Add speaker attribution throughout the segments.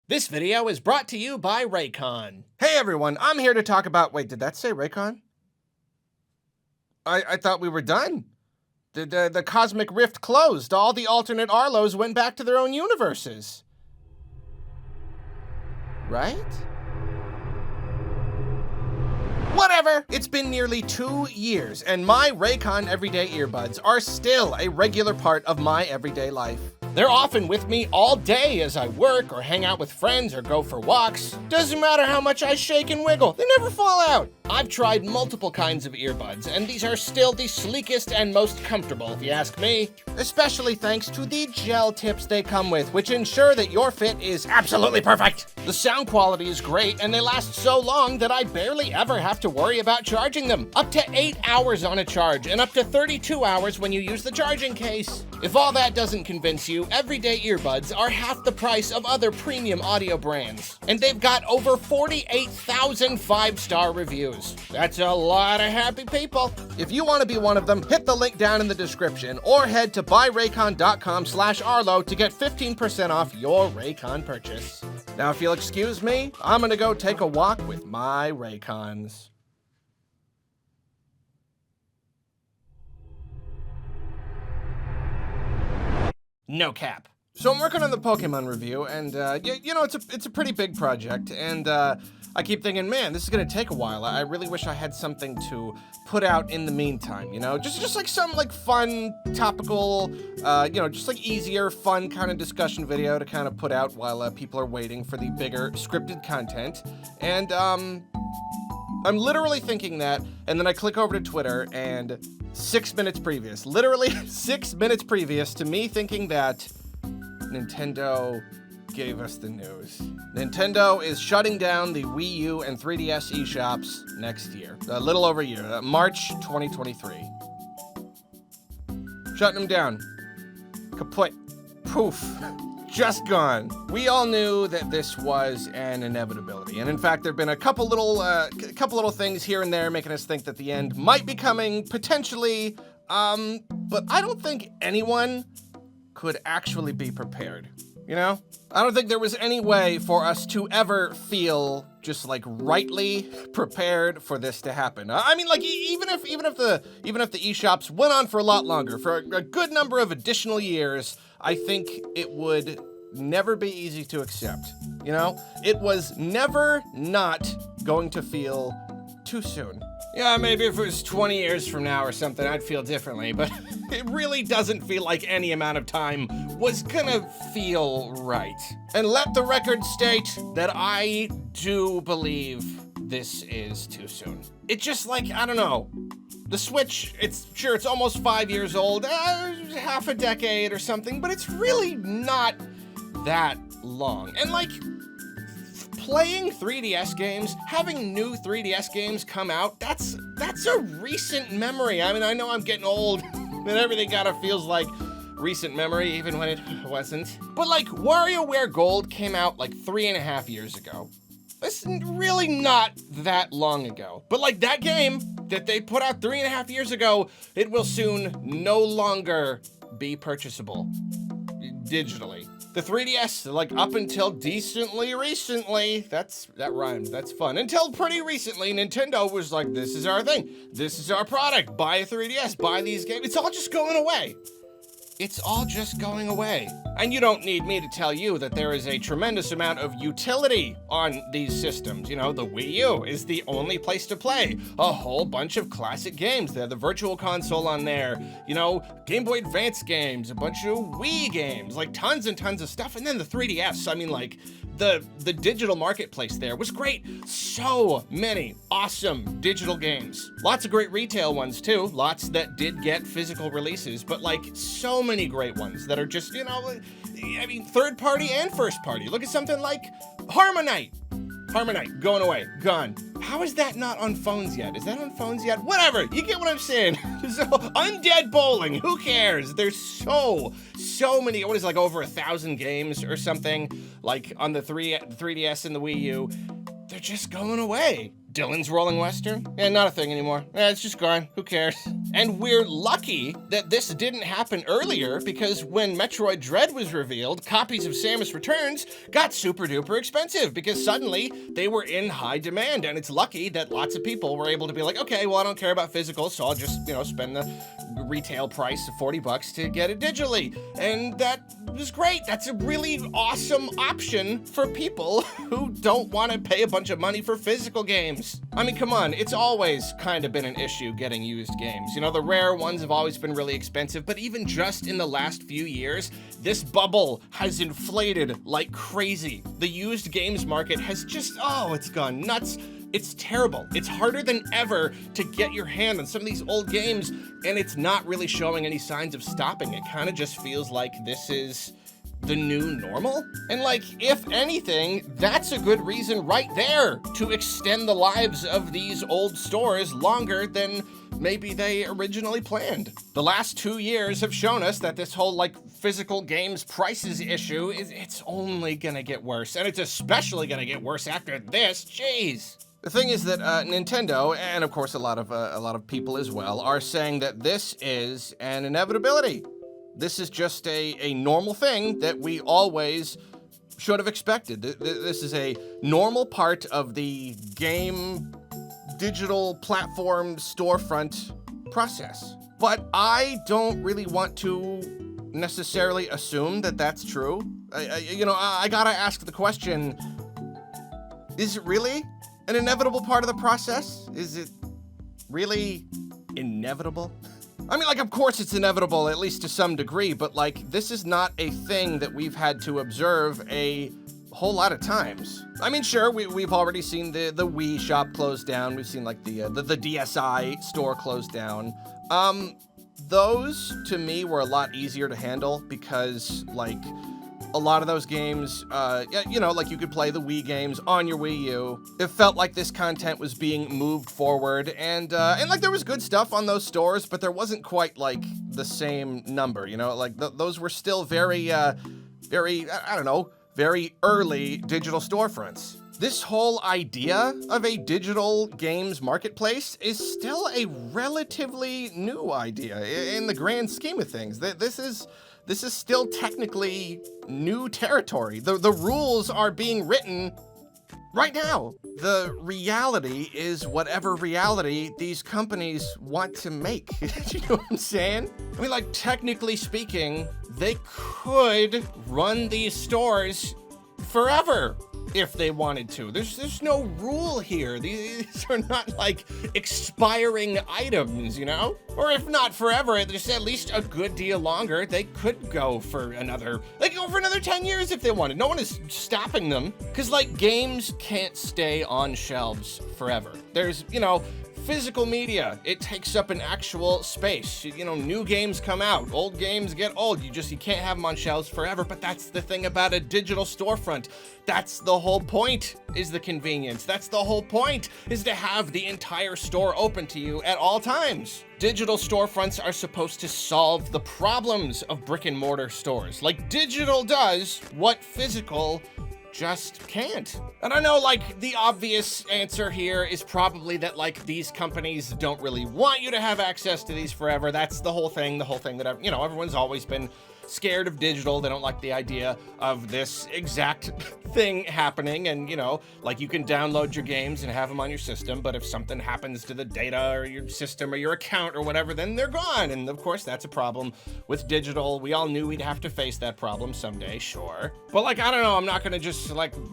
Speaker 1: This video is brought to you by Raycon.
Speaker 2: Hey everyone, I'm here to talk about, wait, did that say Raycon? I thought we were done. The cosmic rift closed. All the alternate Arlos went back to their own universes. Right? Whatever! It's been nearly 2 years, and my Raycon everyday earbuds are still a regular part of my everyday life.
Speaker 1: They're often with me all day as I work or hang out with friends or go for walks. Doesn't matter how much I shake and wiggle, they never fall out. I've tried multiple kinds of earbuds, and these are still the sleekest and most comfortable, if you ask me.
Speaker 2: Especially thanks to the gel tips they come with, which ensure that your fit is absolutely perfect.
Speaker 1: The sound quality is great, and they last so long that I barely ever have to worry about charging them. Up to 8 hours on a charge, and up to 32 hours when you use the charging case. If all that doesn't convince you, everyday earbuds are half the price of other premium audio brands. And they've got over 48,000 5-star reviews. That's a lot of happy people.
Speaker 2: If you want to be one of them, hit the link down in the description or head to buyraycon.com/Arlo to get 15% off your Raycon purchase. Now, if you'll excuse me, I'm gonna go take a walk with my Raycons.
Speaker 1: No cap.
Speaker 2: So I'm working on the Pokemon review, and you know, it's a pretty big project, and I keep thinking, man, this is gonna take a while. I really wish I had something to put out in the meantime, you know, just like some like fun, topical, you know, just like easier, fun kind of discussion video to kind of put out while people are waiting for the bigger scripted content. And I'm literally thinking that, and then I click over to Twitter, and 6 minutes previous, literally 6 minutes previous to me thinking that Nintendo gave us the news. Nintendo is shutting down the Wii U and 3DS eShops next year. A little over a year, March 2023. Shutting them down. Kaput. Poof. Just gone. We all knew that this was an inevitability, and in fact, there've been a couple little things here and there making us think that the end might be coming potentially. But I don't think anyone could actually be prepared. You know, I don't think there was any way for us to ever feel just like rightly prepared for this to happen. I mean, like even if the eShops went on for a lot longer, for a good number of additional years, I think it would never be easy to accept. You know, it was never not going to feel too soon. Yeah, maybe if it was 20 years from now or something, I'd feel differently, but it really doesn't feel like any amount of time was gonna feel right. And let the record state that I do believe this is too soon. It's just like, I don't know, the Switch, it's almost 5 years old, half a decade or something, but it's really not that long. And like, playing 3DS games, having new 3DS games come out, that's a recent memory. I mean, I know I'm getting old, and everything kind of feels like recent memory, even when it wasn't. But like, WarioWare Gold came out like 3.5 years ago. It's really not that long ago. But like, that game that they put out 3.5 years ago, it will soon no longer be purchasable digitally. The 3DS, like up until decently recently, that rhymed, that's fun. Until pretty recently, Nintendo was like, this is our thing. This is our product. Buy a 3DS, buy these games. It's all just going away. It's all just going away. And you don't need me to tell you that there is a tremendous amount of utility on these systems. You know, the Wii U is the only place to play a whole bunch of classic games. They have the Virtual Console on there, you know, Game Boy Advance games, a bunch of Wii games, like tons and tons of stuff. And then the 3DS, I mean, like, the digital marketplace there was great. So many awesome digital games. Lots of great retail ones too. Lots that did get physical releases, but like so many great ones that are just, you know, I mean, third party and first party. Look at something like Harmonite. Harmonite, going away, gone. How is that not on phones yet? Is that on phones yet? Whatever, you get what I'm saying. So, Undead Bowling, who cares? There's so many, what is it, like over 1,000 games or something, like on the 3DS and the Wii U. They're just going away.
Speaker 1: Dylan's Rolling Western? Yeah, not a thing anymore. Yeah, it's just gone. Who cares? And we're lucky that this didn't happen earlier, because when Metroid Dread was revealed, copies of Samus Returns got super duper expensive because suddenly they were in high demand. And it's lucky that lots of people were able to be like, okay, well, I don't care about physical, so I'll just, spend the retail price of $40 to get it digitally. And that was great. That's a really awesome option for people who don't want to pay a bunch of money for physical games. I mean, come on, it's always kind of been an issue getting used games. The rare ones have always been really expensive, but even just in the last few years, this bubble has inflated like crazy. The used games market has just, it's gone nuts. It's terrible. It's harder than ever to get your hand on some of these old games, and it's not really showing any signs of stopping. It kind of just feels like this is the new normal. And if anything, that's a good reason right there to extend the lives of these old stores longer than maybe they originally planned. The last 2 years have shown us that this whole physical games prices issue it's only gonna get worse, and it's especially gonna get worse after this. Jeez. The thing is that Nintendo, and of course a lot of people as well, are saying that this is an inevitability. This is just a normal thing that we always should have expected. This is a normal part of the game digital platform storefront process. But I don't really want to necessarily assume that that's true. I gotta ask the question, is it really an inevitable part of the process? Is it really inevitable? I mean, of course it's inevitable, at least to some degree, but this is not a thing that we've had to observe a whole lot of times. I mean, sure, we've already seen the Wii shop close down. We've seen the DSi store close down. Those to me were a lot easier to handle because a lot of those games, you could play the Wii games on your Wii U. It felt like this content was being moved forward, and there was good stuff on those stores, but there wasn't quite the same number. Those were still very early digital storefronts. This whole idea of a digital games marketplace is still a relatively new idea in the grand scheme of things. This is still technically new territory. The rules are being written right now. The reality is whatever reality these companies want to make. You know what I'm saying? I mean, technically speaking, they could run these stores forever if they wanted to. There's no rule here. These are not expiring items, Or if not forever, just at least a good deal longer. They could go for another 10 years if they wanted. No one is stopping them. Because games can't stay on shelves forever. There's, physical media, it takes up an actual space. New games come out, old games get old. You can't have them on shelves forever, but that's the thing about a digital storefront. That's the whole point, is the convenience. That's the whole point, is to have the entire store open to you at all times. Digital storefronts are supposed to solve the problems of brick and mortar stores. Digital does what physical just can't. And I know the obvious answer here is probably that these companies don't really want you to have access to these forever. That's the whole thing that everyone's always been scared of digital. They don't like the idea of this exact thing happening. And you can download your games and have them on your system, but if something happens to the data or your system or your account or whatever, then they're gone. And of course that's a problem with digital. We all knew we'd have to face that problem someday, sure. But I don't know, I'm not gonna just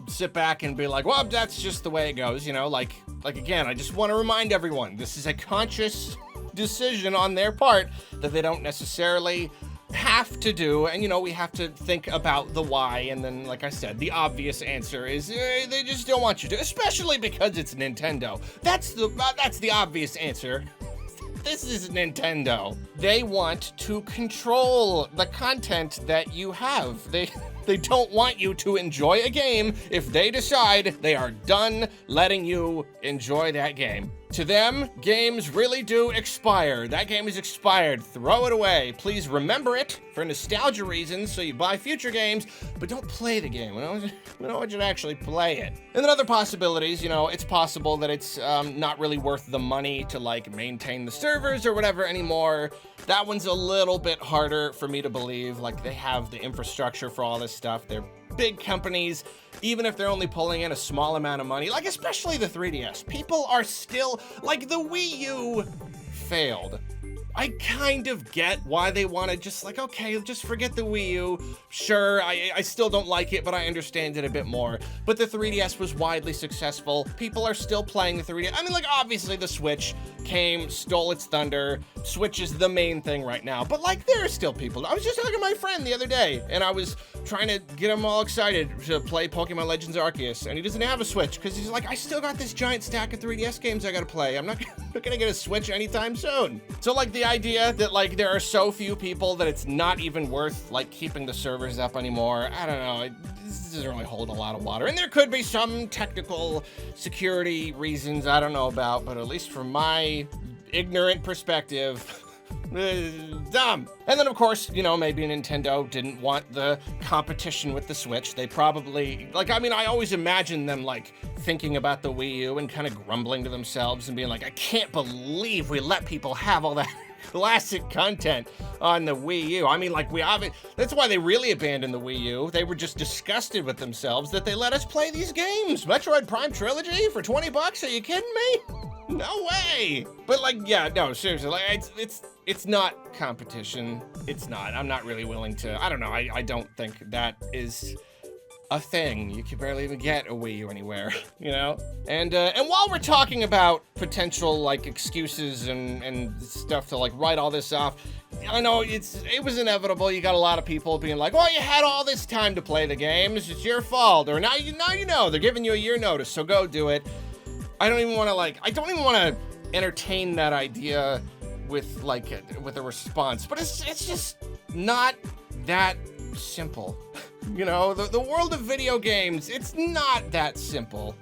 Speaker 1: sit back and be well, that's just the way it goes, again, I just want to remind everyone, this is a conscious decision on their part that they don't necessarily have to do, and we have to think about the why. And then, like I said, the obvious answer is they just don't want you to, especially because it's Nintendo. That's the obvious answer. This is Nintendo. They want to control the content that you have. They don't want you to enjoy a game if they decide they are done letting you enjoy that game. To them, games really do expire. That game is expired. Throw it away. Please remember it for nostalgia reasons so you buy future games, but don't play the game. We don't want you to actually play it. And then other possibilities, it's possible that it's not really worth the money to like maintain the servers or whatever anymore. That one's a little bit harder for me to believe. Like, they have the infrastructure for all this stuff. They're big companies, even if they're only pulling in a small amount of money, like especially the 3DS. People are still, like, the Wii U failed. I kind of get why they want to just like, okay, just forget the Wii U. Sure, I still don't like it, but I understand it a bit more. But the 3DS was widely successful. People are still playing the 3DS. I mean, like, obviously the Switch came, stole its thunder. Switch is the main thing right now. But, like, there are still people. I was just talking to my friend the other day, and I was trying to get him all excited to play Pokemon Legends Arceus, and he doesn't have a Switch, because he's like, I still got this giant stack of 3DS games I gotta play. I'm not gonna get a Switch anytime soon. So, like, the idea that, like, there are so few people that it's not even worth, like, keeping the servers up anymore, I don't know. This doesn't really hold a lot of water. And there could be some technical security reasons I don't know about, but at least from my ignorant perspective, dumb. And then, of course, maybe Nintendo didn't want the competition with the Switch. They probably, like, I mean, I always imagine them, like, thinking about the Wii U and kind of grumbling to themselves and being like, I can't believe we let people have all that classic content on the Wii U. I mean, like, that's why they really abandoned the Wii U. They were just disgusted with themselves that they let us play these games. Metroid Prime Trilogy for $20? Are you kidding me? No way. But, like, yeah, no, seriously, like, it's not competition. It's not. I'm not really willing to. I don't know. I don't think that is a thing. You can barely even get a Wii U anywhere, And while we're talking about potential, like, excuses and stuff to, like, write all this off, I know it was inevitable. You got a lot of people being like, well, you had all this time to play the games. It's your fault. Or now you know. They're giving you a year notice, so go do it. I don't even want to entertain that idea with a response, but it's just not that simple. The world of video games, it's not that simple.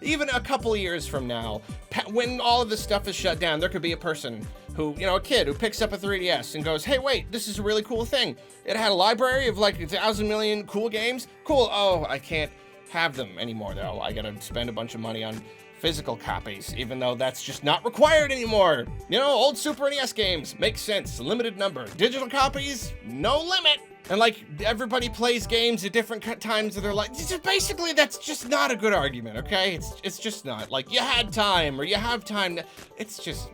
Speaker 1: Even a couple of years from now, when all of this stuff is shut down, there could be a person who, a kid who picks up a 3DS and goes, hey, wait, this is a really cool thing. It had a library of like 1,000 million cool games. Cool. Oh, I can't have them anymore though. I gotta spend a bunch of money on physical copies, even though that's just not required anymore. Old Super NES games, makes sense, limited number. Digital copies, no limit. And like, everybody plays games at different times of their life. Basically, that's just not a good argument, okay? It's just not. Like, you had time, or you have time. It's just,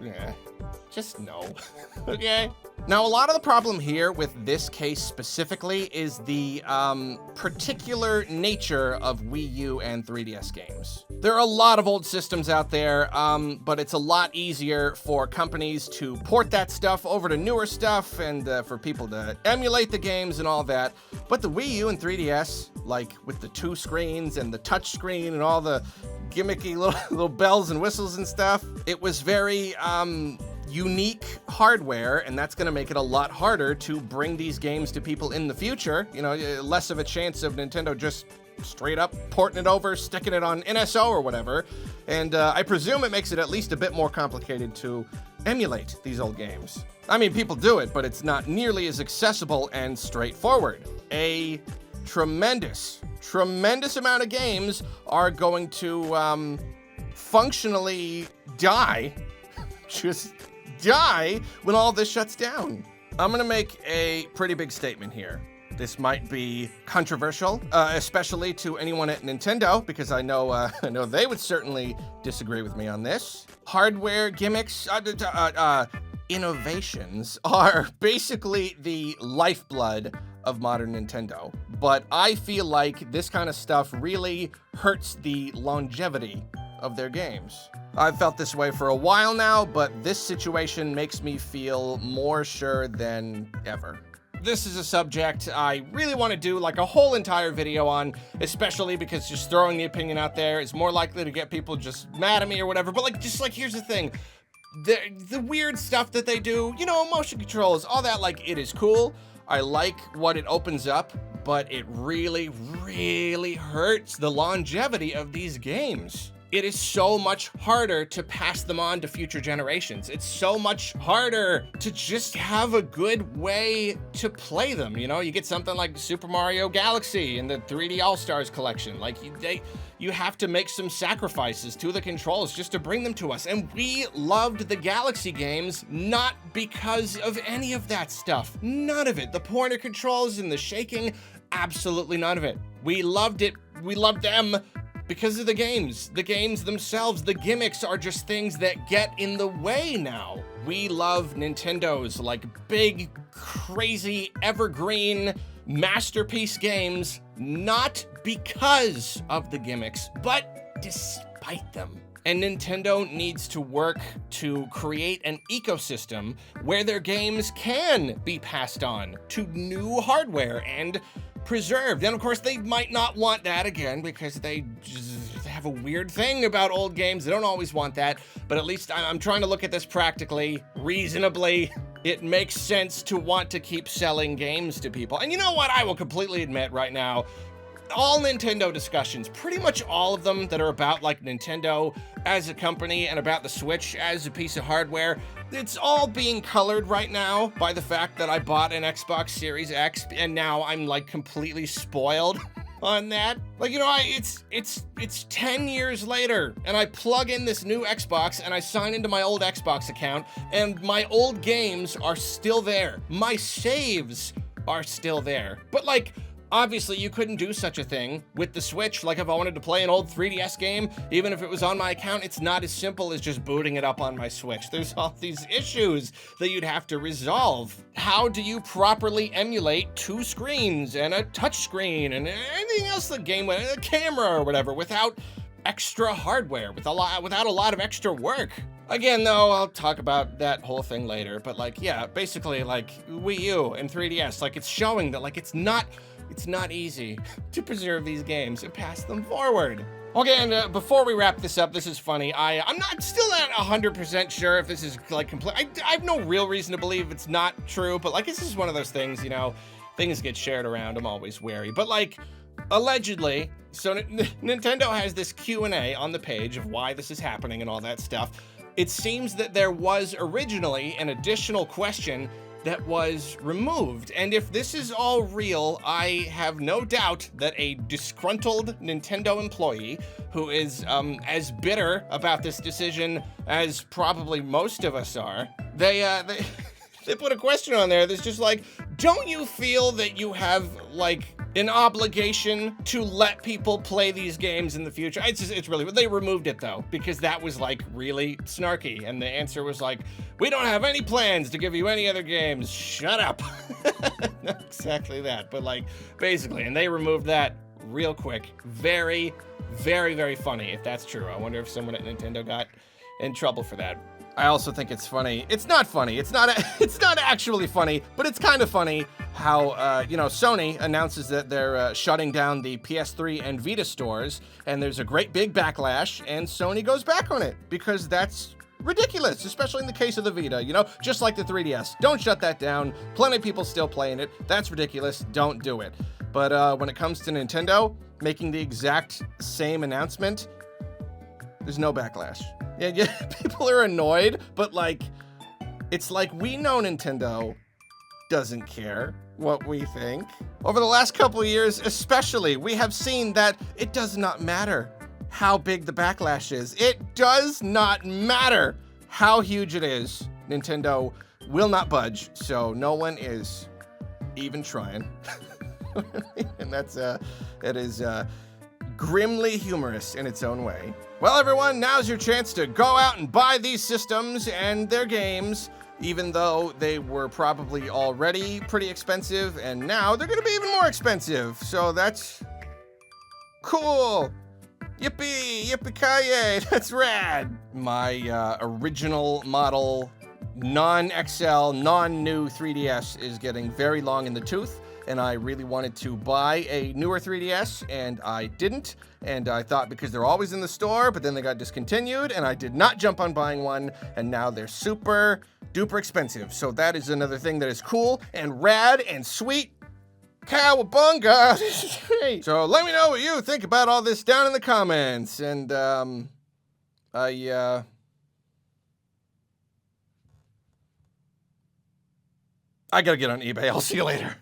Speaker 1: just no, okay? Now, a lot of the problem here with this case specifically is the particular nature of Wii U and 3DS games. There are a lot of old systems out there, but it's a lot easier for companies to port that stuff over to newer stuff and for people to emulate the games and all that. But the Wii U and 3DS, like with the 2 screens and the touch screen and all the gimmicky little bells and whistles and stuff, it was very unique hardware, and that's going to make it a lot harder to bring these games to people in the future. Less of a chance of Nintendo just straight up porting it over, sticking it on NSO or whatever. And I presume it makes it at least a bit more complicated to emulate these old games. I mean, people do it, but it's not nearly as accessible and straightforward. A tremendous amount of games are going to functionally die, just die when all this shuts down. I'm gonna make a pretty big statement here. This might be controversial, especially to anyone at Nintendo, because I know they would certainly disagree with me on this. Hardware gimmicks, innovations are basically the lifeblood of modern Nintendo. But I feel like this kind of stuff really hurts the longevity of their games. I've felt this way for a while now, but this situation makes me feel more sure than ever. This is a subject I really want to do like a whole entire video on, especially because just throwing the opinion out there is more likely to get people just mad at me or whatever. But here's the thing. The weird stuff that they do, motion controls, all that, like, it is cool. I like what it opens up, but it really, really hurts the longevity of these games. it is so much harder to pass them on to future generations. It's so much harder to just have a good way to play them. You know, you get something like Super Mario Galaxy and the 3D All-Stars collection. Like, you have to make some sacrifices to the controls just to bring them to us. And we loved the Galaxy games not because of any of that stuff. None of it. The pointer controls and the shaking, absolutely none of it. We loved it. We loved them because of the games themselves. The gimmicks are just things that get in the way now. We love Nintendo's like big, crazy, evergreen masterpiece games, not because of the gimmicks, but despite them. And Nintendo needs to work to create an ecosystem where their games can be passed on to new hardware and preserved. And of course, they might not want that again because they just have a weird thing about old games. They don't always want that, but at least I'm trying to look at this practically, reasonably. It makes sense to want to keep selling games to people. And you know what? I will completely admit right now, all Nintendo discussions, pretty much all of them that are about like Nintendo as a company and about the Switch as a piece of hardware, it's all being colored right now by the fact that I bought an Xbox Series X and now I'm like completely spoiled on that. Like, you know, it's 10 years later and I plug in this new Xbox and I sign into my old Xbox account and my old games are still there. My saves are still there. But like, obviously, you couldn't do such a thing with the Switch. Like, if I wanted to play an old 3DS game, even if it was on my account, it's not as simple as just booting it up on my Switch. There's all these issues that you'd have to resolve. How do you properly emulate 2 screens and a touch screen and anything else the game with, a camera or whatever, without extra hardware, without a lot of extra work? Again, though, I'll talk about that whole thing later, but like, yeah, basically, like, Wii U and 3DS, like, it's showing that, like, it's not easy to preserve these games and pass them forward. Okay, and before we wrap this up, this is funny. I'm not still not 100% sure if this is like complete. I have no real reason to believe it's not true, but like this is one of those things, you know, things get shared around. I'm always wary, but like allegedly, so Nintendo has this Q&A on the page of why this is happening and all that stuff. It seems that there was originally an additional question that was removed. And if this is all real, I have no doubt that a disgruntled Nintendo employee who is as bitter about this decision as probably most of us are, they put a question on there that's just like, don't you feel that you have like an obligation to let people play these games in the future? It's really, they removed it though, because that was like really snarky. And the answer was like, we don't have any plans to give you any other games. Shut up. Not exactly that, but like basically, and they removed that real quick. Very, very, very funny if that's true. I wonder if someone at Nintendo got in trouble for that. I also think it's funny. It's not funny. It's not actually funny, but it's kind of funny how, you know, Sony announces that they're shutting down the PS3 and Vita stores, and there's a great big backlash, and Sony goes back on it because that's ridiculous, especially in the case of the Vita, you know, just like the 3DS. Don't shut that down. Plenty of people still playing it. That's ridiculous. Don't do it. But when it comes to Nintendo making the exact same announcement, there's no backlash. Yeah, people are annoyed, but like, it's like we know Nintendo doesn't care what we think. Over the last couple of years, especially, we have seen that it does not matter how big the backlash is. It does not matter how huge it is. Nintendo will not budge, so no one is even trying. And it is grimly humorous in its own way. Well, everyone, now's your chance to go out and buy these systems and their games, even though they were probably already pretty expensive, and now they're gonna be even more expensive. So that's cool. Yippee, yippee-ki-yay, that's rad. My original model, non-XL, non-new 3DS is getting very long in the tooth, and I really wanted to buy a newer 3DS, and I didn't. And I thought because they're always in the store, but then they got discontinued, and I did not jump on buying one, and now they're super duper expensive. So that is another thing that is cool and rad and sweet. Cowabunga! So let me know what you think about all this down in the comments, and
Speaker 2: I gotta get on eBay. I'll see you later.